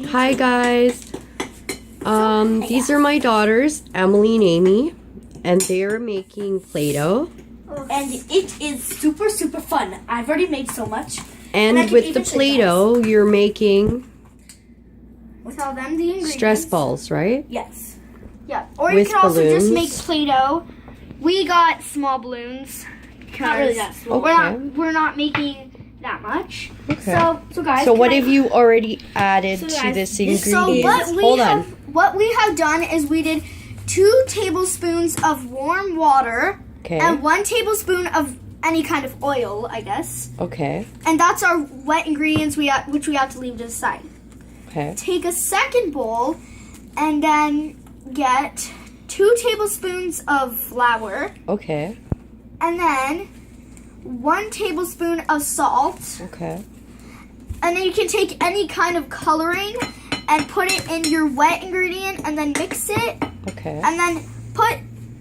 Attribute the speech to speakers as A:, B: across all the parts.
A: Hi guys. These are my daughters, Emily and Amy, and they are making Play-Doh.
B: And it is super, super fun. I've already made so much.
A: And with the Play-Doh, you're making
C: Tell them the ingredients.
A: stress balls, right?
B: Yes.
C: Yeah. Or
A: With
C: you can also just
A: balloons.
C: make Play-Doh. We got small balloons.
B: Not really that small.
A: Okay.
C: We're not making that much.
A: Okay.
C: So guys.
A: So what
C: can
A: have you already added to
B: guys,
A: this
C: So
A: ingredient?
C: what we have done is we did 2 tablespoons of warm water
A: Okay.
C: and 1 tablespoon of any kind of oil, I guess.
A: Okay.
C: And that's our wet ingredients which we have to leave to the side.
A: Okay.
C: Take a second bowl and then get 2 tablespoons of flour
A: Okay.
C: and then 1 tablespoon of salt.
A: Okay.
C: And then you can take any kind of coloring and put it in your wet ingredient and then mix it.
A: Okay.
C: And then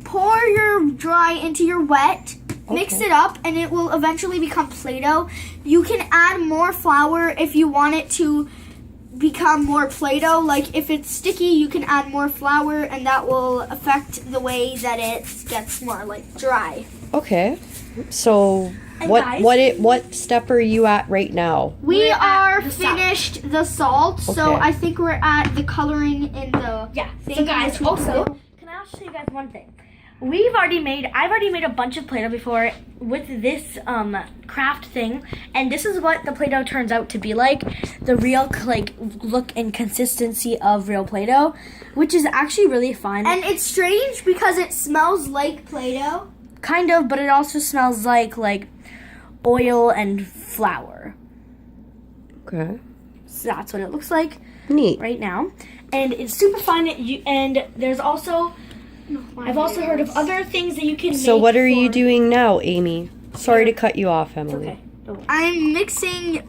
C: pour your dry into your wet. Mix
A: Okay.
C: it up and it will eventually become Play-Doh. You can add more flour if you want it to become more Play-Doh. Like if it's sticky, you can add more flour and that will affect the way that it gets more like dry.
A: Okay. So
B: And
A: what
B: guys-
A: what step are you at right now?
C: We
B: We're at
C: are
B: the salt.
C: finished the salt, so
A: Okay.
C: I think we're at the coloring in the
B: Yeah.
C: thing.
B: So guys,
C: which we
B: also,
C: put.
B: can I also show you guys one thing? I've already made a bunch of Play-Doh before with this craft thing, and this is what the Play-Doh turns out to be like. The real look and consistency of real Play-Doh, which is actually really fun.
C: And it's strange because it smells like Play-Doh.
B: Kind of, but it also smells like oil and flour.
A: Okay.
B: So that's what it looks like
A: Neat.
B: right now, and it's super fun. And there's also I've also heard of other things that you can make.
A: So what are you
B: for-
A: doing now, Amy? Sorry to cut you off, Emily.
B: Okay. Don't worry.
C: I'm mixing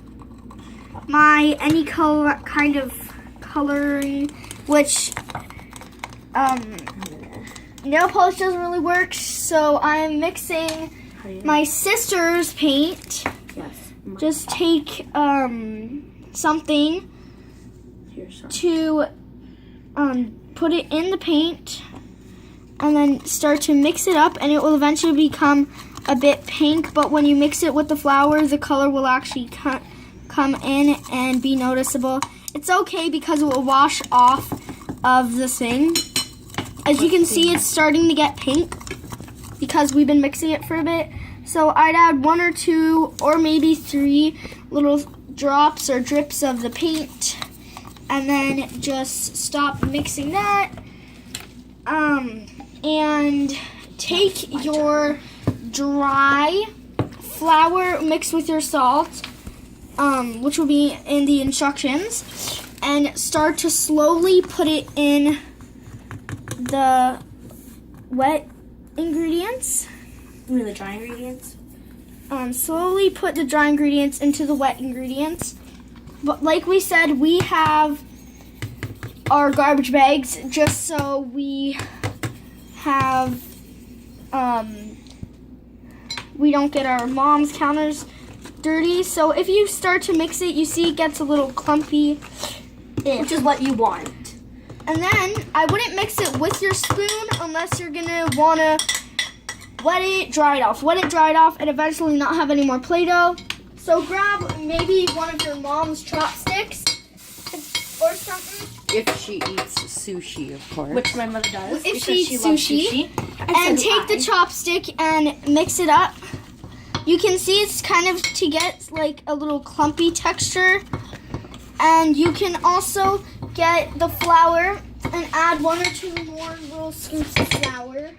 C: my any color kind of coloring, which nail polish doesn't really work. So I'm mixing my sister's paint.
B: Yes.
C: Just take something
B: Here's some.
C: to put it in the paint and then start to mix it up, and it will eventually become a bit pink, but when you mix it with the flour, the color will actually come in and be noticeable. It's okay because it will wash off of the thing. As you can see, it's starting to get pink because we've been mixing it for a bit. So I'd add 1 or 2 or maybe 3 little drops or drips of the paint, and then just stop mixing that. And take your dry flour mixed with your salt, which will be in the instructions, and start to slowly put it in the wet ingredients.
B: Really dry ingredients.
C: Slowly put the dry ingredients into the wet ingredients. But like we said, we have our garbage bags just so we have we don't get our mom's counters dirty. So if you start to mix it, you see it gets a little clumpy,
B: Which is what you want.
C: and then I wouldn't mix it with your spoon unless you're gonna wanna wet it, dry it off, and eventually not have any more Play-Doh. So grab maybe one of your mom's chopsticks or something.
A: If she eats sushi, of course.
B: Which my mother does.
C: If
B: because
C: she eats
B: loves
C: sushi.
B: And
C: And
B: so do
C: take the
B: I.
C: chopstick and mix it up. You can see it's kind of to get like a little clumpy texture. And you can also get the flour and add 1 or 2 more little scoops of flour.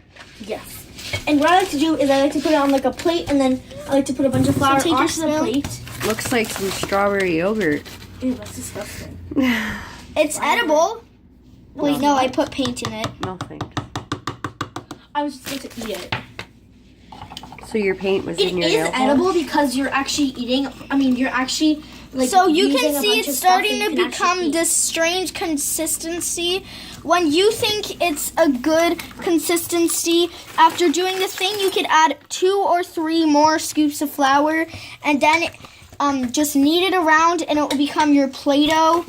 B: Yes. And what I like to do is I like to put it on like a plate, and then I like to put a bunch of flour
C: take your
B: onto the
C: spoon.
B: plate.
A: Looks like some strawberry yogurt.
B: Ew, that's disgusting.
C: It's edible. Wait, no, I put paint in it.
A: Nothing.
B: I was just going to eat it.
A: So your paint was
B: It
A: in your
B: is
A: nail polish?
B: edible because you're actually eating. I mean, you're actually like.
C: So you
B: using
C: can
B: a
C: see
B: bunch
C: it's
B: of stuff
C: starting
B: that
C: to
B: you can
C: become
B: actually eat.
C: this strange consistency. When you think it's a good consistency, after doing this thing, you could add 2 or 3 more scoops of flour, and then just knead it around, and it will become your Play-Doh.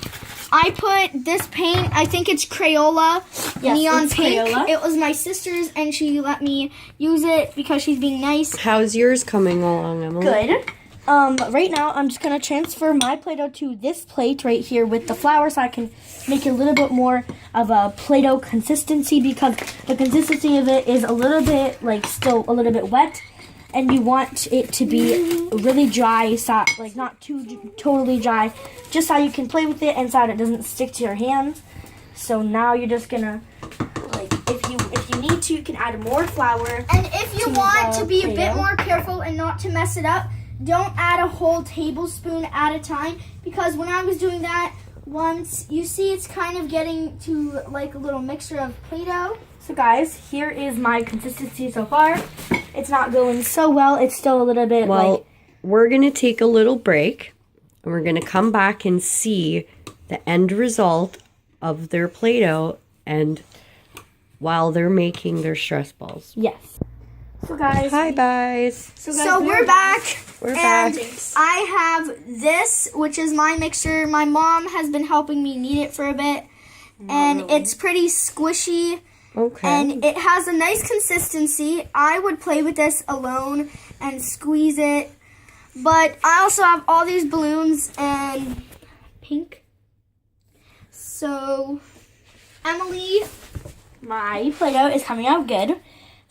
C: I put this paint. I think it's Crayola neon
B: it's
C: pink.
B: Crayola.
C: It was my sister's, and she let me use it because she's being nice.
A: How's yours coming along, Emily?
B: Good. Right now, I'm just going to transfer my Play-Doh to this plate right here with the flour so I can make it a little bit more of a Play-Doh consistency because the consistency of it is a little bit, like, still a little bit wet. And you want it to be really dry, so, like, not too totally dry, just so you can play with it and so it doesn't stick to your hands. So now you're just going to, like, if you need to, you can add more flour.
C: And if you want to be a bit
B: Play-Doh.
C: more careful and not to mess it up, don't add a whole tablespoon at a time, because when I was doing that once, you see it's kind of getting to like a little mixture of Play-Doh.
B: So guys, here is my consistency so far. It's not going so well. It's still a little bit
A: Well, we're going to take a little break, and we're going to come back and see the end result of their Play-Doh and while they're making their stress balls.
B: yes. So guys,
A: Hi, guys.
C: So we're back.
A: We're
C: And
A: back.
C: I have this, which is my mixture. My mom has been helping me knead it for a bit. And it's pretty squishy.
A: Okay.
C: And it has a nice consistency. I would play with this alone and squeeze it. But I also have all these balloons and pink. So, Emily,
B: my Play-Doh is coming out good.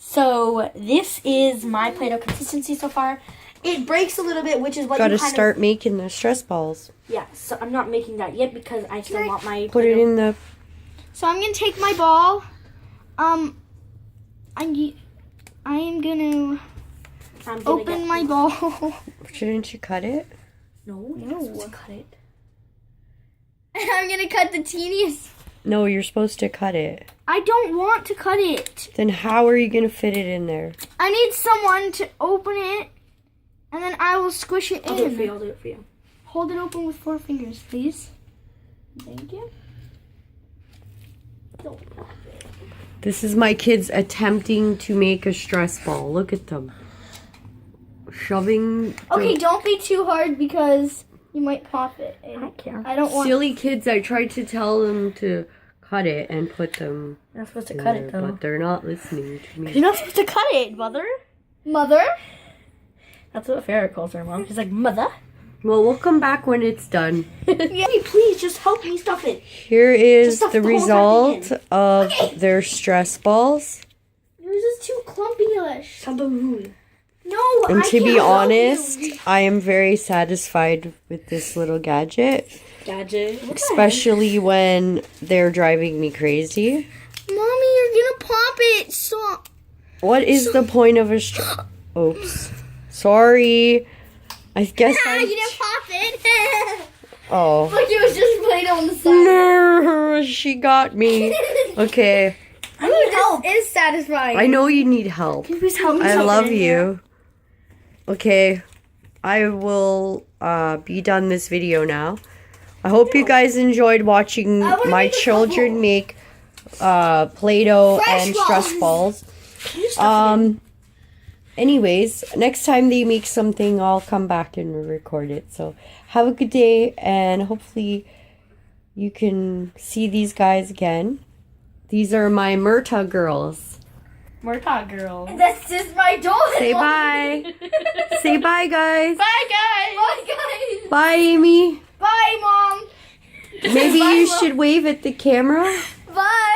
B: So this is my Play-Doh consistency so far. It breaks a little bit, which is what
A: Got to
B: you kind
A: start making the stress balls.
B: Yeah, so I'm not making that yet because I still want my
A: Put it
B: Play-Doh.
A: in the...
C: so I'm going to take my ball. I am going to
B: I'm gonna
C: open
B: get-
C: my ball.
A: Shouldn't you cut it?
B: No, you're not supposed to cut it.
C: And I'm going to cut the teeniest.
A: No, you're supposed to cut it.
C: I don't want to cut it.
A: Then how are you going to fit it in there?
C: I need someone to open it, and then I will squish it
B: I'll do it for you.
C: in.
B: I'll do it for you.
C: Hold it open with 4 fingers, please. Thank you.
A: This is my kids attempting to make a stress ball. Look at them. Shoving... the-
C: Okay, don't be too hard because you might pop it.
B: I don't care.
C: I don't want.
A: Silly kids, I tried to tell them to cut it and put them
B: You're not supposed to
A: in
B: cut
A: there,
B: it though.
A: but they're not listening to me.
B: You're not supposed to cut it, mother.
C: Mother?
B: That's what Farrah calls her mom. She's like, mother.
A: Well, we'll come back when it's done.
B: Hey, please just help me stuff it.
A: Here is
B: Just stuff
A: the
B: the whole
A: result of their stress balls.
C: Yours is too clumpy-ish.
B: Shaboom.
C: No,
A: And
C: I
A: to be
C: can't help
A: honest,
C: you.
A: I am very satisfied with this little gadget,
B: Gadget.
A: especially when they're driving me crazy.
C: Mommy, you're gonna pop it. Stop.
A: What is the point of a Oops. Sorry. I guess
C: You didn't pop it.
A: Oh.
C: Look, it was just played on the side.
A: No, she got me. Okay.
C: I need help. This is satisfying.
A: I know you need help.
B: Can you please help me
A: I
B: stuff it
A: love
B: in here?
A: you. Okay. I will be done this video now. I hope you guys enjoyed watching
C: I wanna
A: my
C: make a
A: children
C: couple.
A: make Play-Doh
C: Fresh
A: and stress balls.
B: Can you stuff it in?
A: Anyways, next time they make something, I'll come back and record it. So have a good day, and hopefully you can see these guys again. These are my Murtagh Girls.
B: Murtagh Girls.
C: This is my daughter.
A: Say bye. Say bye, guys.
C: Bye, guys. Bye, guys.
A: Bye, Amy.
C: Bye, Mom.
A: Maybe
C: Bye,
A: you
C: Mom.
A: should wave at the camera.
C: Bye.